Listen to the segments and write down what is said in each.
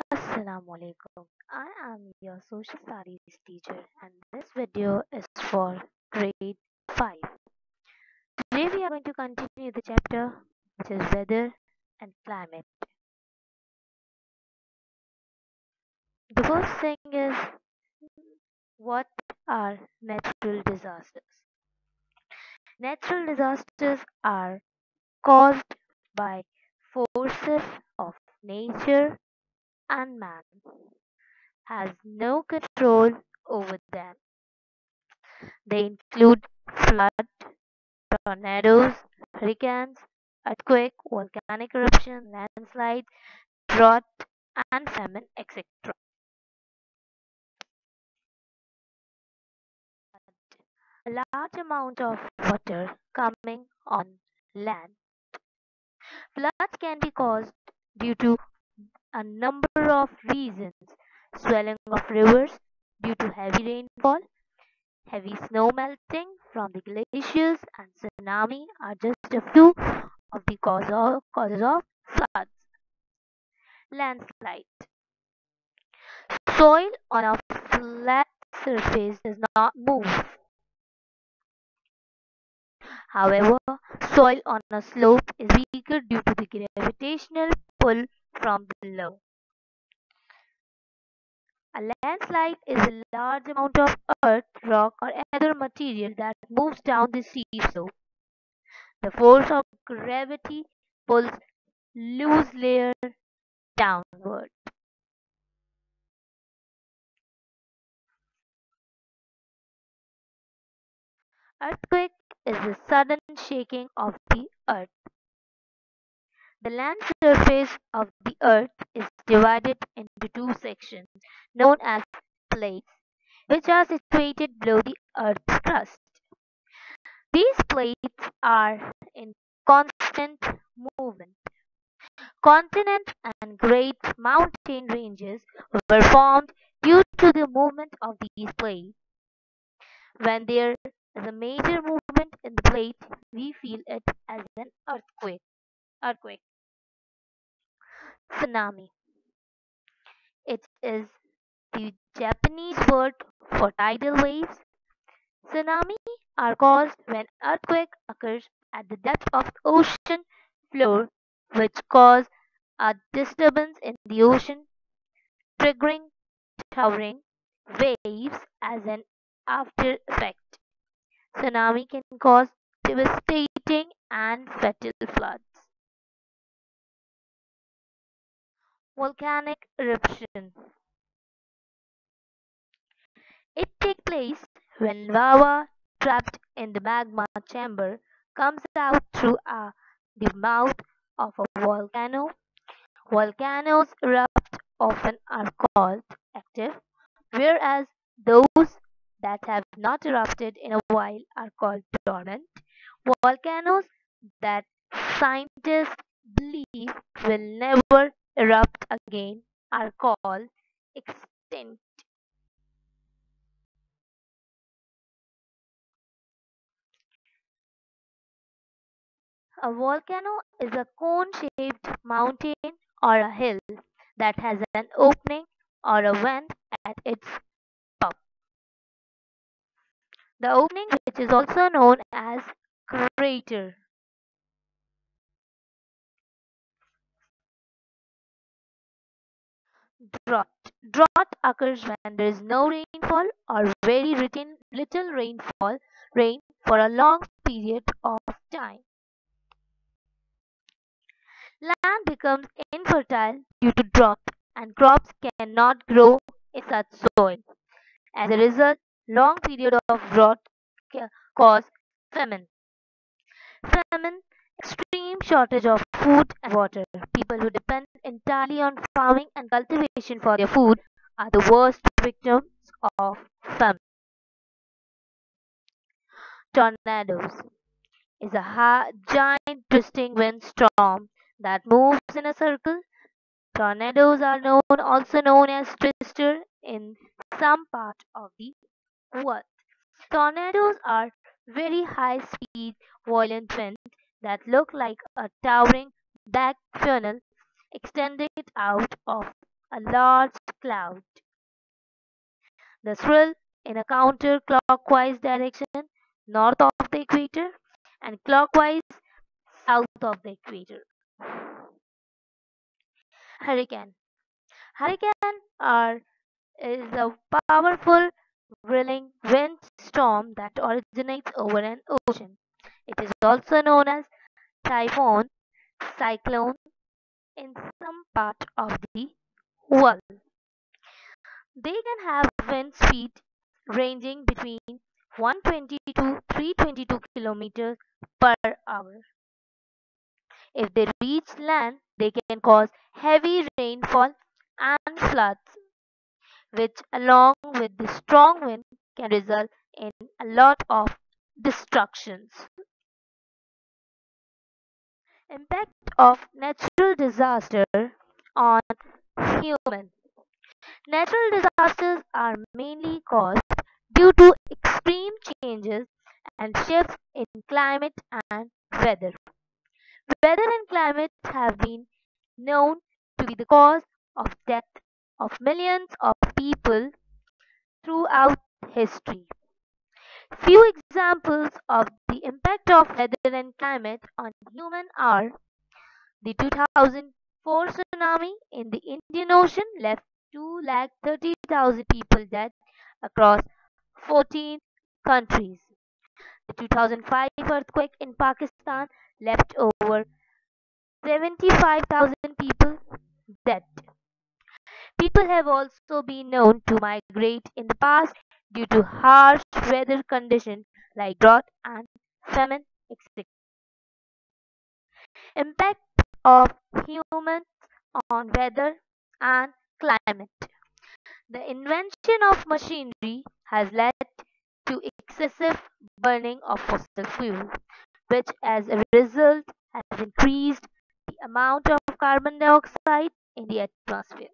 Assalamu alaikum. I am your social studies teacher and this video is for grade 5. Today we are going to continue the chapter which is weather and climate. The first thing is what are natural disasters? Natural disasters are caused by forces of nature and man has no control over them. They include flood, tornadoes, hurricanes, earthquake, volcanic eruption, landslide, drought, and famine, etc. A large amount of water coming on land. Floods can be caused due to a number of reasons. Swelling of rivers due to heavy rainfall, heavy snow melting from the glaciers, and tsunami are just a few of the causes of floods. Landslide. Soil on a flat surface does not move. However, soil on a slope is weaker due to the gravitational pull from below. A landslide is a large amount of earth, rock, or other material that moves down the steep slope. The force of gravity pulls loose layer downward. Earthquake is the sudden shaking of the earth. The land surface of the Earth is divided into two sections, known as plates, which are situated below the Earth's crust. These plates are in constant movement. Continents and great mountain ranges were formed due to the movement of these plates. When there is a major movement in the plate, we feel it as an earthquake. Earthquake. Tsunami. It is the Japanese word for tidal waves. Tsunami are caused when earthquake occurs at the depth of ocean floor which cause a disturbance in the ocean, triggering towering waves as an after effect. Tsunami can cause devastating and fatal floods. Volcanic eruption. It takes place when lava trapped in the magma chamber comes out through the mouth of a volcano. Volcanoes erupt often are called active, whereas those that have not erupted in a while are called dormant. Volcanoes that scientists believe will never erupt again are called extinct. A volcano is a cone-shaped mountain or a hill that has an opening or a vent at its top. The opening, which is also known as crater. Drought. Drought occurs when there is no rainfall or very little rain for a long period of time. Land becomes infertile due to drought and crops cannot grow in such soil. As a result, long period of drought cause famine. Famine, extreme shortage of food and water. People who depend entirely on farming and cultivation for their food are the worst victims of famine. Tornadoes is a giant twisting windstorm that moves in a circle. Tornadoes are also known as twister in some part of the world. Tornadoes are very high speed, violent winds that look like a towering black funnel extended out of a large cloud. The swirl in a counterclockwise direction north of the equator and clockwise south of the equator. Hurricane. Hurricane are is a powerful whirling wind storm that originates over an ocean. It is also known as typhoon, cyclone in some part of the world. They can have wind speed ranging between 120 to 322 kilometers per hour. If they reach land, they can cause heavy rainfall and floods, which, along with the strong wind, can result in a lot of destructions. Impact of natural disaster on human. Natural disasters are mainly caused due to extreme changes and shifts in climate and weather. Weather and climate have been known to be the cause of death of millions of people throughout history. Few examples of the impact of weather and climate on human are the 2004 tsunami in the Indian Ocean left 230,000 people dead across 14 countries. The 2005 earthquake in Pakistan left over 75,000 people dead. People have also been known to migrate in the past due to harsh weather conditions like drought and famine, etc. Impact of humans on weather and climate. The invention of machinery has led to excessive burning of fossil fuel, which as a result has increased the amount of carbon dioxide in the atmosphere.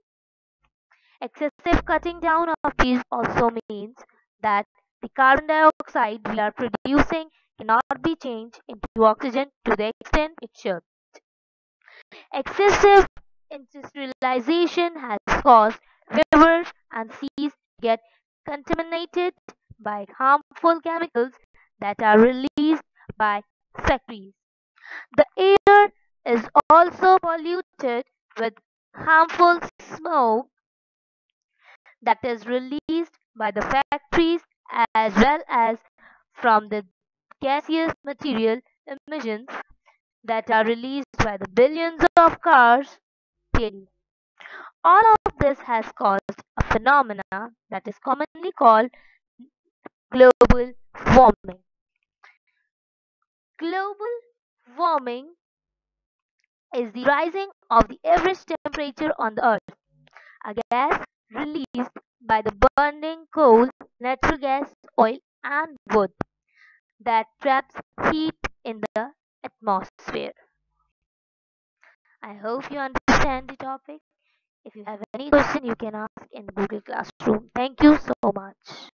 Excessive cutting down of trees also means that the carbon dioxide we are producing cannot be changed into oxygen to the extent it should. Excessive industrialization has caused rivers and seas to get contaminated by harmful chemicals that are released by factories. The air is also polluted with harmful smoke that is released by the factories as well as from the gaseous material emissions that are released by the billions of cars daily. All of this has caused a phenomena that is commonly called global warming. Global warming is the rising of the average temperature on the earth, a gas released by the burning coal, natural gas, oil, and wood that traps heat in the atmosphere. I hope you understand the topic. If you have any question, you can ask in the Google Classroom. Thank you so much.